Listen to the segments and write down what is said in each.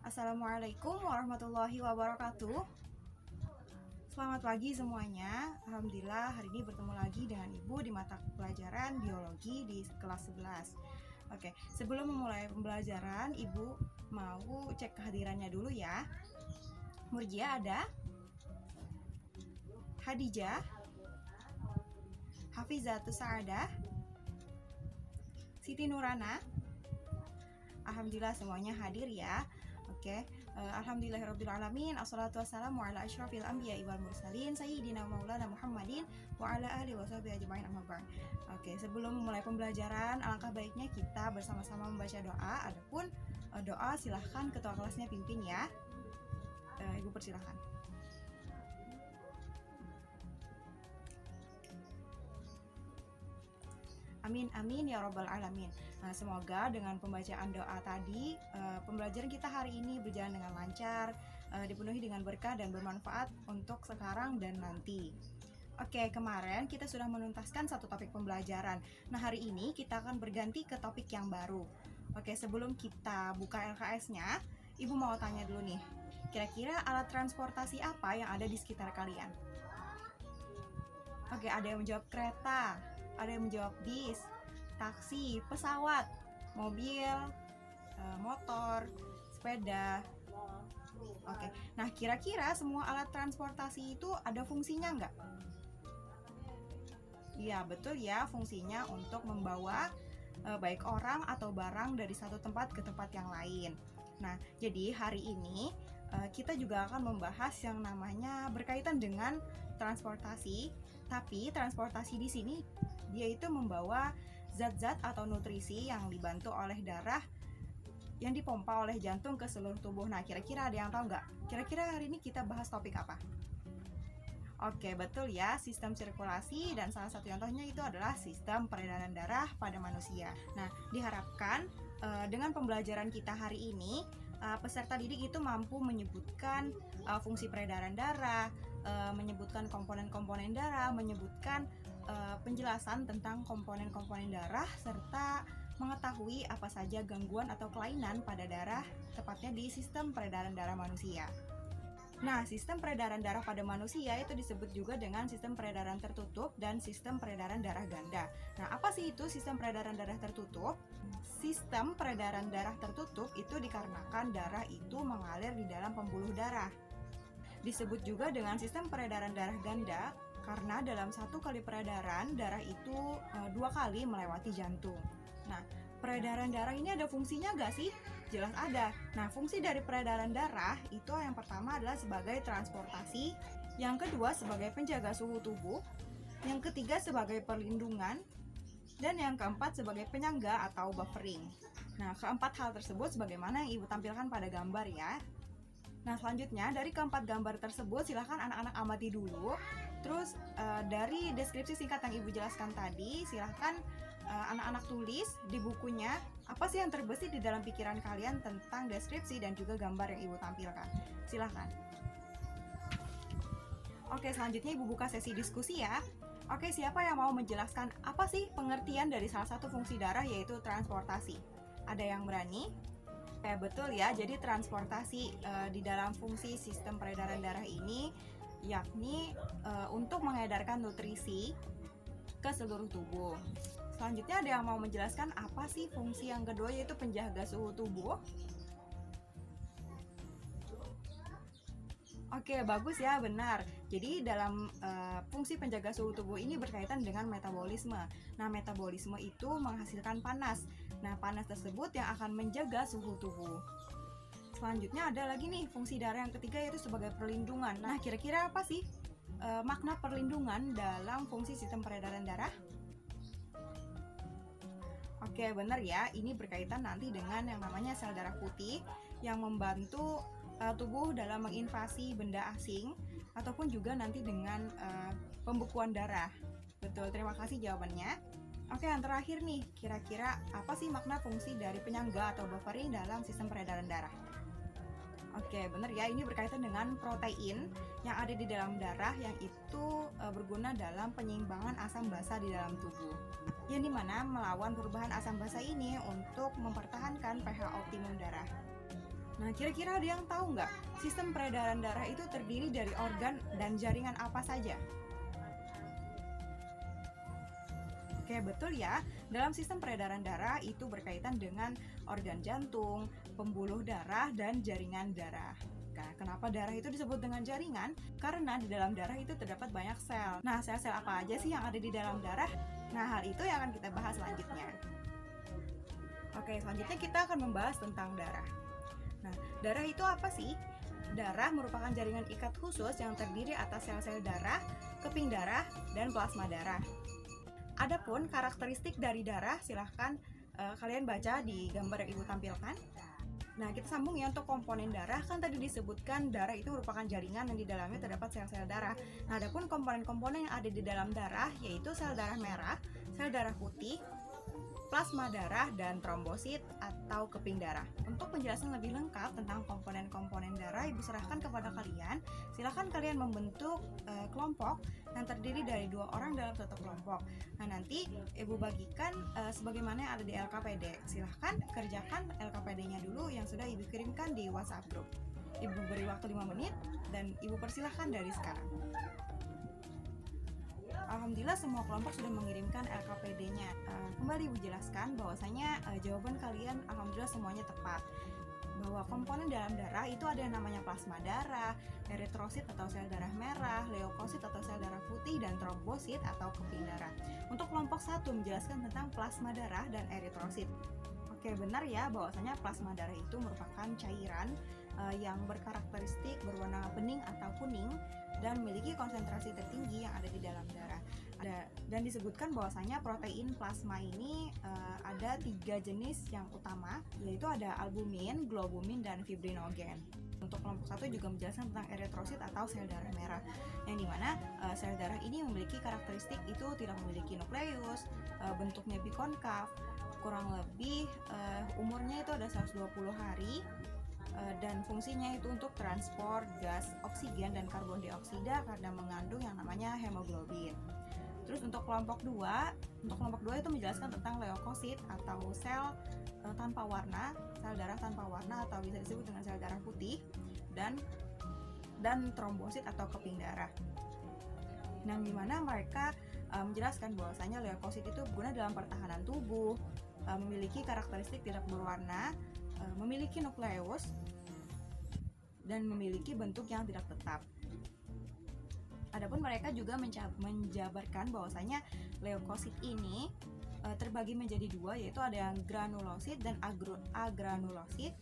Assalamualaikum warahmatullahi wabarakatuh. Selamat pagi semuanya. Alhamdulillah hari ini bertemu lagi dengan Ibu di mata pelajaran biologi di kelas 11. Oke, sebelum memulai pembelajaran, Ibu mau cek kehadirannya dulu ya. Murjia ada? Hadijah? Hafizatus Sa'adah? Siti Nurana? Alhamdulillah semuanya hadir ya. Oke, alhamdulillahirrabbilalamin. Assalatu wassalamu ala asyrafil anbiya'i wal mursalin sayyidina maulana Muhammadin wa ala alihi washabihi ajma'in amma ba'd. Oke, sebelum memulai pembelajaran, alangkah baiknya kita bersama-sama membaca doa. Adapun doa silahkan ketua kelasnya pimpin ya. Ibu persilahkan. Amin amin ya robbal alamin. Nah, semoga dengan pembacaan doa tadi pembelajaran kita hari ini berjalan dengan lancar, dipenuhi dengan berkah dan bermanfaat untuk sekarang dan nanti. Oke, kemarin kita sudah menuntaskan satu topik pembelajaran. Nah, hari ini kita akan berganti ke topik yang baru. Oke, sebelum kita buka LKS-nya, Ibu mau tanya dulu nih. Kira-kira alat transportasi apa yang ada di sekitar kalian? Oke, ada yang menjawab kereta, ada yang menjawab bis, taksi, pesawat, mobil, motor, sepeda. Oke, nah kira-kira semua alat transportasi itu ada fungsinya nggak? Iya, betul ya, fungsinya untuk membawa baik orang atau barang dari satu tempat ke tempat yang lain. Nah, jadi hari ini kita juga akan membahas yang namanya berkaitan dengan transportasi, tapi transportasi di sini dia itu membawa zat-zat atau nutrisi yang dibantu oleh darah yang dipompa oleh jantung ke seluruh tubuh. Nah, kira-kira ada yang tahu nggak? Kira-kira hari ini kita bahas topik apa? Oke, betul ya, sistem sirkulasi, dan salah satu contohnya itu adalah sistem peredaran darah pada manusia. Nah, diharapkan dengan pembelajaran kita hari ini, peserta didik itu mampu menyebutkan fungsi peredaran darah, menyebutkan komponen-komponen darah, menyebutkan penjelasan tentang komponen-komponen darah, serta mengetahui apa saja gangguan atau kelainan pada darah, tepatnya di sistem peredaran darah manusia. Nah, sistem peredaran darah pada manusia itu disebut juga dengan sistem peredaran tertutup dan sistem peredaran darah ganda. Nah, apa sih itu sistem peredaran darah tertutup? Sistem peredaran darah tertutup itu dikarenakan darah itu mengalir di dalam pembuluh darah. Disebut juga dengan sistem peredaran darah ganda karena dalam satu kali peredaran, darah itu 2 kali melewati jantung. Nah, peredaran darah ini ada fungsinya nggak sih? Jelas ada. Nah, fungsi dari peredaran darah itu yang pertama adalah sebagai transportasi, yang kedua sebagai penjaga suhu tubuh, yang ketiga sebagai perlindungan, dan yang keempat sebagai penyangga atau buffering. Nah, keempat hal tersebut sebagaimana yang Ibu tampilkan pada gambar ya. Nah, selanjutnya dari keempat gambar tersebut silahkan anak-anak amati dulu. Terus dari deskripsi singkat yang Ibu jelaskan tadi, silahkan anak-anak tulis di bukunya apa sih yang terbesit di dalam pikiran kalian tentang deskripsi dan juga gambar yang Ibu tampilkan. Silahkan. Oke, selanjutnya Ibu buka sesi diskusi ya. Oke, siapa yang mau menjelaskan apa sih pengertian dari salah satu fungsi darah yaitu transportasi? Ada yang berani? Betul ya, jadi transportasi di dalam fungsi sistem peredaran darah ini yakni untuk mengedarkan nutrisi ke seluruh tubuh. Selanjutnya ada yang mau menjelaskan apa sih fungsi yang kedua yaitu penjaga suhu tubuh? Oke, bagus ya, benar. Jadi dalam fungsi penjaga suhu tubuh ini berkaitan dengan metabolisme. Nah, metabolisme itu menghasilkan panas. Nah, panas tersebut yang akan menjaga suhu tubuh. Selanjutnya ada lagi nih fungsi darah yang ketiga yaitu sebagai perlindungan. Nah, kira-kira apa sih makna perlindungan dalam fungsi sistem peredaran darah? Oke, benar ya. Ini berkaitan nanti dengan yang namanya sel darah putih yang membantu tubuh dalam menginvasi benda asing ataupun juga nanti dengan pembekuan darah. Betul, terima kasih jawabannya. Oke, yang terakhir nih, kira-kira apa sih makna fungsi dari penyangga atau buffering dalam sistem peredaran darah? Oke, benar ya, ini berkaitan dengan protein yang ada di dalam darah yang itu berguna dalam penyeimbangan asam basa di dalam tubuh, yang dimana melawan perubahan asam basa ini untuk mempertahankan pH optimum darah. Nah, kira-kira ada yang tahu nggak sistem peredaran darah itu terdiri dari organ dan jaringan apa saja? Oke, betul ya. Dalam sistem peredaran darah itu berkaitan dengan organ jantung, pembuluh darah, dan jaringan darah. Nah, kenapa darah itu disebut dengan jaringan? Karena di dalam darah itu terdapat banyak sel. Nah, sel-sel apa aja sih yang ada di dalam darah? Nah, hal itu yang akan kita bahas selanjutnya. Oke, selanjutnya kita akan membahas tentang darah. Nah, darah itu apa sih? Darah merupakan jaringan ikat khusus yang terdiri atas sel-sel darah, keping darah, dan plasma darah. Adapun karakteristik dari darah, silahkan kalian baca di gambar yang Ibu tampilkan. Nah, kita sambung ya untuk komponen darah. Kan tadi disebutkan darah itu merupakan jaringan yang di dalamnya terdapat sel-sel darah. Nah, adapun komponen-komponen yang ada di dalam darah yaitu sel darah merah, sel darah putih, plasma darah, dan trombosit atau keping darah. Untuk penjelasan lebih lengkap tentang komponen-komponen darah, Ibu serahkan kepada kalian. Silahkan kalian membentuk kelompok yang terdiri dari 2 orang dalam satu kelompok. Nah, nanti Ibu bagikan sebagaimana yang ada di LKPD. Silahkan kerjakan LKPD-nya dulu yang sudah Ibu kirimkan di WhatsApp group. Ibu beri waktu 5 menit dan Ibu persilahkan dari sekarang. Alhamdulillah semua kelompok sudah mengirimkan LKPD-nya. Kembali Ibu jelaskan bahwasanya jawaban kalian alhamdulillah semuanya tepat. Bahwa komponen dalam darah itu ada yang namanya plasma darah, eritrosit atau sel darah merah, leukosit atau sel darah putih, dan trombosit atau keping darah. Untuk kelompok 1 menjelaskan tentang plasma darah dan eritrosit. Oke, benar ya bahwasanya plasma darah itu merupakan cairan yang berkarakteristik berwarna bening atau kuning dan memiliki konsentrasi tertinggi yang ada di dalam darah. Dan disebutkan bahwasanya protein plasma ini ada 3 jenis yang utama, yaitu ada albumin, globumin, dan fibrinogen. Untuk kelompok 1 juga menjelaskan tentang eritrosit atau sel darah merah, yang dimana sel darah ini memiliki karakteristik itu tidak memiliki nukleus, bentuknya bikonkav, kurang lebih umurnya itu ada 120 hari, dan fungsinya itu untuk transport gas oksigen dan karbon dioksida karena mengandung yang namanya hemoglobin. Terus untuk kelompok 2 itu menjelaskan tentang leukosit atau sel tanpa warna, sel darah tanpa warna atau bisa disebut dengan sel darah putih, dan trombosit atau keping darah. Nah, dimana mereka menjelaskan bahwasanya leukosit itu berguna dalam pertahanan tubuh, memiliki karakteristik tidak berwarna, memiliki nukleus, dan memiliki bentuk yang tidak tetap. Adapun mereka juga menjabarkan bahwasanya leukosit ini terbagi menjadi 2, yaitu ada yang granulosit dan agranulosit.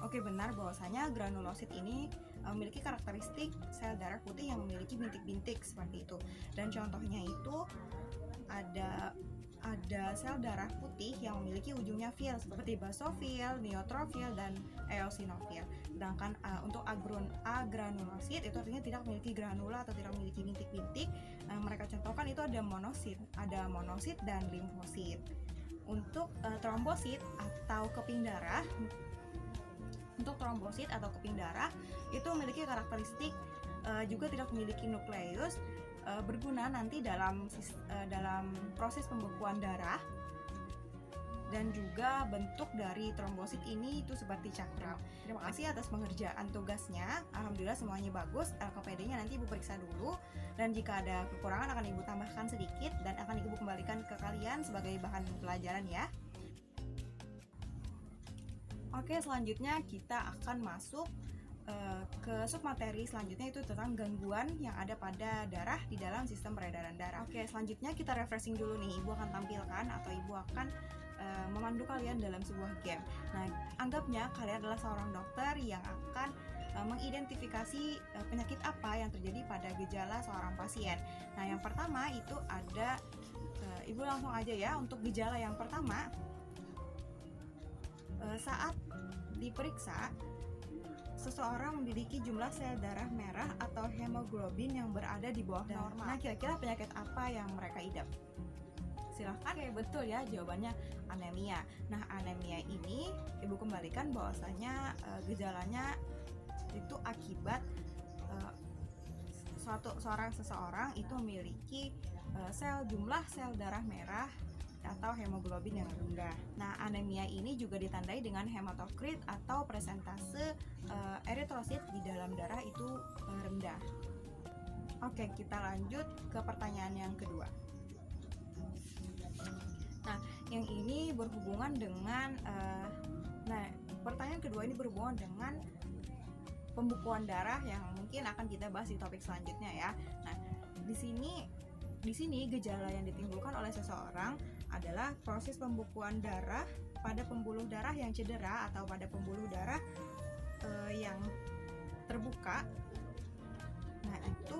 Oke, benar bahwasanya granulosit ini memiliki karakteristik sel darah putih yang memiliki bintik-bintik seperti itu. Dan contohnya itu ada sel darah putih yang memiliki ujungnya fil seperti basofil, neutrofil, dan eosinofil. Sedangkan untuk agranulosit itu artinya tidak memiliki granula atau tidak memiliki bintik-bintik. Mereka contohkan itu ada monosit dan limfosit. Untuk trombosit atau keping darah, itu memiliki karakteristik juga tidak memiliki nukleus, berguna nanti dalam proses pembekuan darah, dan juga bentuk dari trombosit ini itu seperti cakram. Terima kasih atas pengerjaan tugasnya. Alhamdulillah semuanya bagus. LKPD-nya nanti Ibu periksa dulu, dan jika ada kekurangan akan Ibu tambahkan sedikit dan akan Ibu kembalikan ke kalian sebagai bahan pelajaran ya. Oke, selanjutnya kita akan masuk ke submateri selanjutnya, itu tentang gangguan yang ada pada darah di dalam sistem peredaran darah. Oke, selanjutnya kita refreshing dulu nih. Ibu akan tampilkan atau Ibu akan memandu kalian dalam sebuah game. Nah, anggapnya kalian adalah seorang dokter yang akan mengidentifikasi penyakit apa yang terjadi pada gejala seorang pasien. Nah, yang pertama itu ada, Ibu langsung aja ya. Untuk gejala yang pertama, saat diperiksa, seseorang memiliki jumlah sel darah merah atau hemoglobin yang berada di bawah normal. Nah, kira-kira penyakit apa yang mereka idap? Silahkan. Oke, betul ya, jawabannya anemia. Nah, anemia ini Ibu kembalikan bahwasanya gejalanya itu akibat seseorang itu memiliki jumlah sel darah merah atau hemoglobin yang rendah. Nah, anemia ini juga ditandai dengan hematokrit atau persentase eritrosit di dalam darah itu rendah. Oke, kita lanjut ke pertanyaan yang kedua. Nah, yang ini berhubungan dengan pertanyaan kedua ini berhubungan dengan pembukuan darah yang mungkin akan kita bahas di topik selanjutnya ya. Nah, di sini gejala yang ditimbulkan oleh seseorang adalah proses pembukuan darah pada pembuluh darah yang cedera atau pada pembuluh darah yang terbuka. Nah, itu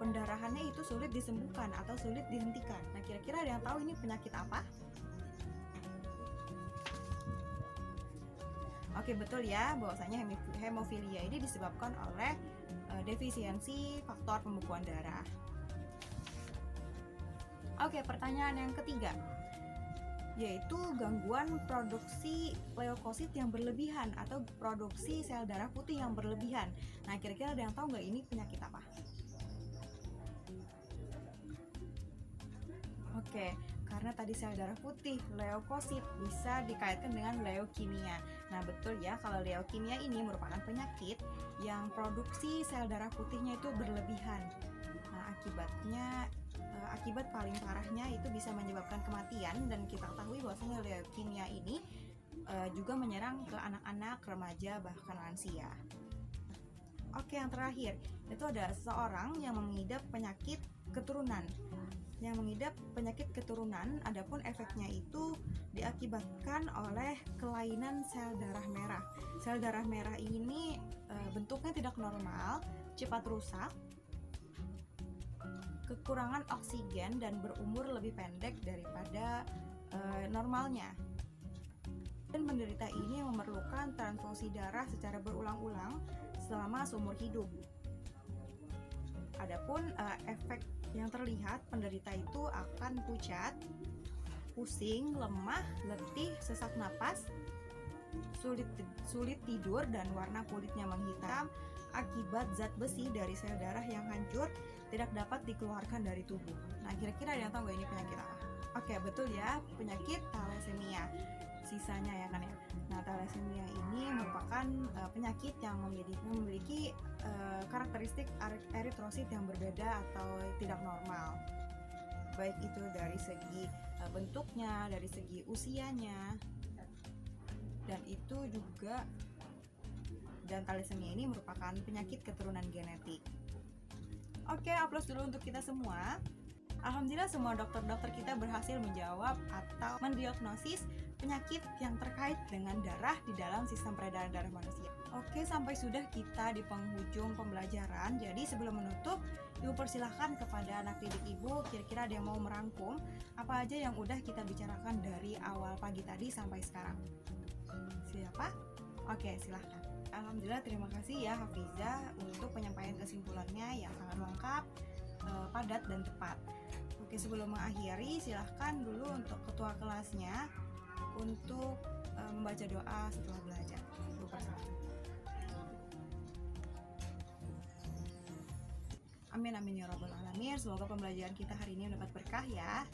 pendarahannya itu sulit disembuhkan atau sulit dihentikan. Nah, kira-kira ada yang tahu ini penyakit apa? Oke, betul ya, bahwasanya hemofilia ini disebabkan oleh defisiensi faktor pembukuan darah. Oke, pertanyaan yang ketiga, yaitu gangguan produksi leukosit yang berlebihan atau produksi sel darah putih yang berlebihan. Nah, kira-kira ada yang tahu nggak ini penyakit apa? Oke, karena tadi sel darah putih, leukosit, bisa dikaitkan dengan leukemia. Nah, betul ya, kalau leukemia ini merupakan penyakit yang produksi sel darah putihnya itu berlebihan. Nah, akibat paling parahnya itu bisa menyebabkan kematian, dan kita ketahui bahwasanya leukemia ini juga menyerang ke anak-anak, remaja, bahkan lansia. Oke, yang terakhir, itu ada seseorang yang mengidap penyakit keturunan. Adapun efeknya itu diakibatkan oleh kelainan sel darah merah. Sel darah merah ini bentuknya tidak normal, cepat rusak, kekurangan oksigen, dan berumur lebih pendek daripada normalnya. Dan penderita ini memerlukan transfusi darah secara berulang-ulang selama seumur hidup. Adapun efek yang terlihat, penderita itu akan pucat, pusing, lemah, letih, sesak napas, sulit tidur, dan warna kulitnya menghitam akibat zat besi dari sel darah yang hancur tidak dapat dikeluarkan dari tubuh. Nah, kira-kira ada yang tahu nggak ini penyakit apa? Oke, betul ya, penyakit thalassemia. Sisanya ya kan ya. Nah, thalassemia ini merupakan penyakit yang memiliki karakteristik eritrosit yang berbeda atau tidak normal. Baik itu dari segi bentuknya, dari segi usianya, dan thalassemia ini merupakan penyakit keturunan genetik. Oke, aplaus dulu untuk kita semua. Alhamdulillah semua dokter-dokter kita berhasil menjawab atau mendiagnosis penyakit yang terkait dengan darah di dalam sistem peredaran darah manusia. Oke, sampai sudah kita di penghujung pembelajaran. Jadi sebelum menutup, Ibu persilahkan kepada anak didik Ibu, kira-kira ada yang mau merangkum apa aja yang udah kita bicarakan dari awal pagi tadi sampai sekarang. Siapa? Oke, silahkan. Alhamdulillah, terima kasih ya Hafizah untuk penyampaian kesimpulannya yang sangat lengkap, padat, dan tepat. Oke, sebelum mengakhiri, silahkan dulu untuk ketua kelasnya untuk membaca doa setelah belajar. Amin amin ya rabbal alamin. Semoga pembelajaran kita hari ini mendapat berkah ya.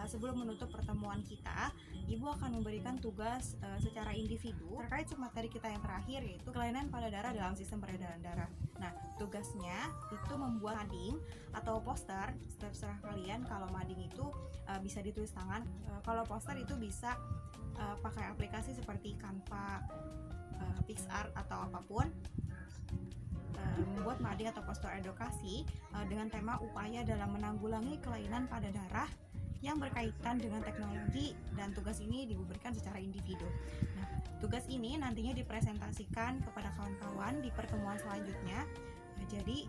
Sebelum menutup pertemuan kita, Ibu akan memberikan tugas secara individu terkait materi kita yang terakhir, yaitu kelainan pada darah dalam sistem peredaran darah. Nah, tugasnya itu membuat mading atau poster, terserah kalian. Kalau mading itu bisa ditulis tangan, kalau poster itu bisa pakai aplikasi seperti Canva, PixArt atau apapun. Membuat mading atau poster edukasi dengan tema upaya dalam menanggulangi kelainan pada darah yang berkaitan dengan teknologi, dan tugas ini diberikan secara individu. Nah, tugas ini nantinya dipresentasikan kepada kawan-kawan di pertemuan selanjutnya. Jadi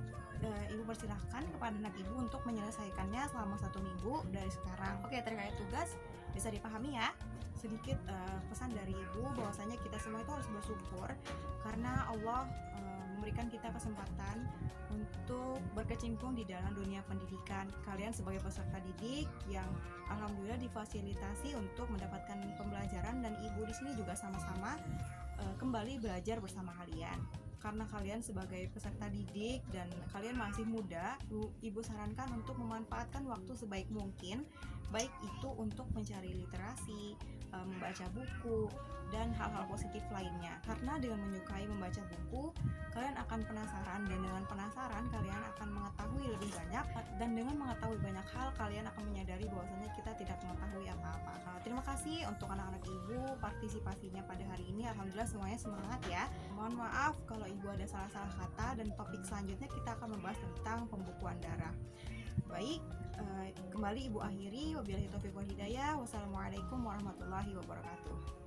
Ibu persilahkan kepada anak Ibu untuk menyelesaikannya selama 1 minggu dari sekarang. Oke, terkait tugas bisa dipahami ya. Sedikit pesan dari Ibu bahwasanya kita semua itu harus bersyukur karena Allah memberikan kita kesempatan untuk berkecimpung di dalam dunia pendidikan. Kalian sebagai peserta didik yang alhamdulillah difasilitasi untuk mendapatkan pembelajaran, dan Ibu di sini juga sama-sama kembali belajar bersama kalian. Karena kalian sebagai peserta didik dan kalian masih muda, Ibu sarankan untuk memanfaatkan waktu sebaik mungkin baik itu untuk mencari literasi, membaca buku, dan hal-hal positif lainnya. Karena dengan menyukai membaca buku, kalian akan penasaran, dan dengan penasaran kalian akan mengetahui lebih banyak, dan dengan mengetahui banyak hal kalian akan menyadari bahwasanya kita tidak mengetahui apa-apa. Terima kasih untuk anak-anak ibu partisipasinya pada hari ini. Alhamdulillah semuanya semangat ya. Mohon maaf kalau ibu ada salah-salah kata, dan topik selanjutnya kita akan membahas tentang pembukuan darah. Baik, kembali ibu akhiri. Wabillahi taufiq wal hidayah. Wassalamualaikum warahmatullahi wabarakatuh.